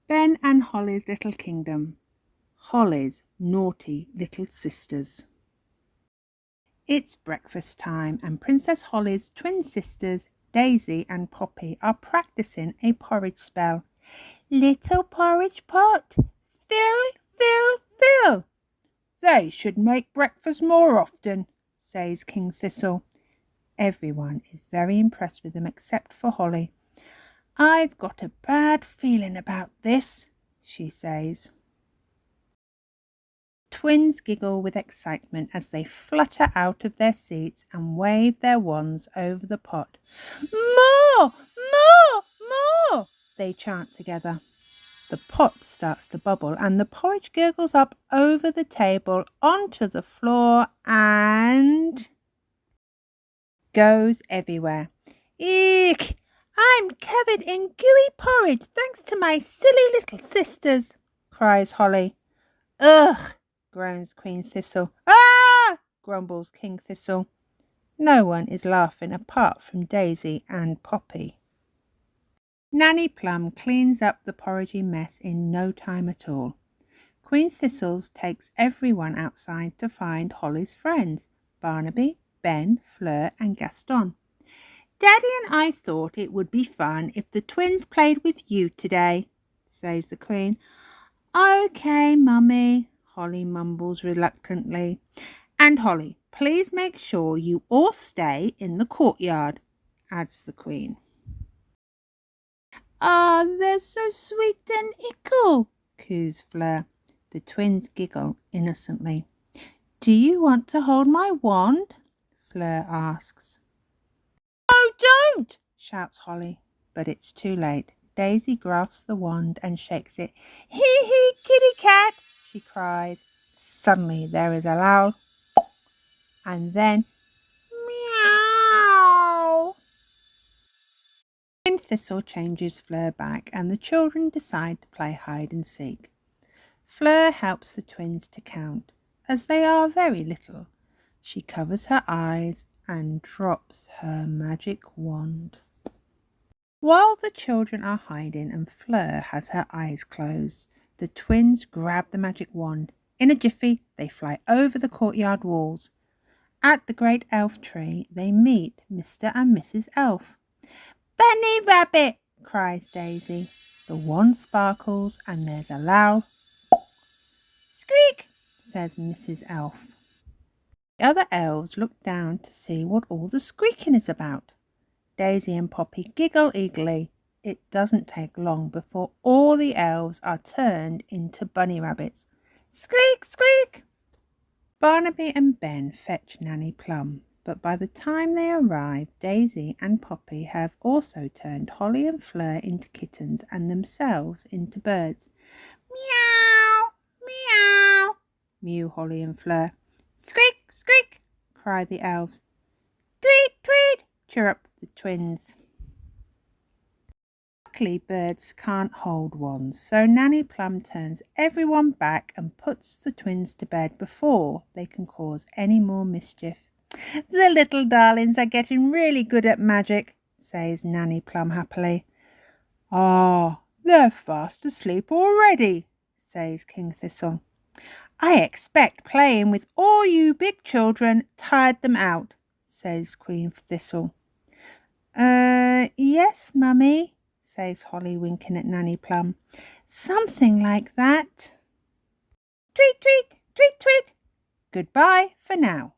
Ben and Holly's Little Kingdom. Holly's naughty little sisters. It's breakfast time and Princess Holly's twin sisters, Daisy and Poppy, are practicing a porridge spell. Little porridge pot, fill, fill, fill. They should make breakfast more often, says King Thistle. Everyone is very impressed with them except for Holly. I've got a bad feeling about this, she says. Twins giggle with excitement as they flutter out of their seats and wave their wands over the pot. More! More! More! They chant together. The pot starts to bubble and the porridge gurgles up over the table onto the floor and goes everywhere. Eek! I'm covered in gooey porridge thanks to my silly little sisters, cries Holly. Ugh! Groans Queen Thistle. Ah! Grumbles King Thistle. No one is laughing apart from Daisy and Poppy. Nanny Plum cleans up the porridgey mess in no time at all. Queen Thistles takes everyone outside to find Holly's friends, Barnaby, Ben, Fleur and Gaston. Daddy and I thought it would be fun if the twins played with you today, says the Queen. Okay, Mummy, Holly mumbles reluctantly. And Holly, please make sure you all stay in the courtyard, adds the Queen. Ah, they're so sweet and ickle, coos Fleur. The twins giggle innocently. Do you want to hold my wand? Fleur asks. Oh, don't! Shouts Holly, but it's too late. Daisy grasps the wand and shakes it. Hee hee, kitty cat, she cries. Suddenly there is a loud and then meow. Queen Thistle changes Fleur back and the children decide to play hide and seek. Fleur helps the twins to count, as they are very little. She covers her eyes and drops her magic wand. While the children are hiding and Fleur has her eyes closed, the twins grab the magic wand. In a jiffy, they fly over the courtyard walls. At the great elf tree, they meet Mr. and Mrs. Elf. Bunny Rabbit, cries Daisy. The wand sparkles and there's a loud squeak, says Mrs. Elf. The other elves look down to see what all the squeaking is about. Daisy and Poppy giggle eagerly. It doesn't take long before all the elves are turned into bunny rabbits. Squeak, squeak! Barnaby and Ben fetch Nanny Plum, but by the time they arrive, Daisy and Poppy have also turned Holly and Fleur into kittens and themselves into birds. Meow, meow, mew Holly and Fleur. Squeak, squeak, cry the elves. Tweet, tweet, chirrup the twins. Luckily, birds can't hold wands, so Nanny Plum turns everyone back and puts the twins to bed before they can cause any more mischief. The little darlings are getting really good at magic, says Nanny Plum happily. Ah, they're fast asleep already, says King Thistle. I expect playing with all you big children tired them out, says Queen Thistle. Yes, Mummy, says Holly, winking at Nanny Plum. Something like that. Tweet, tweet, tweet, tweet. Goodbye for now.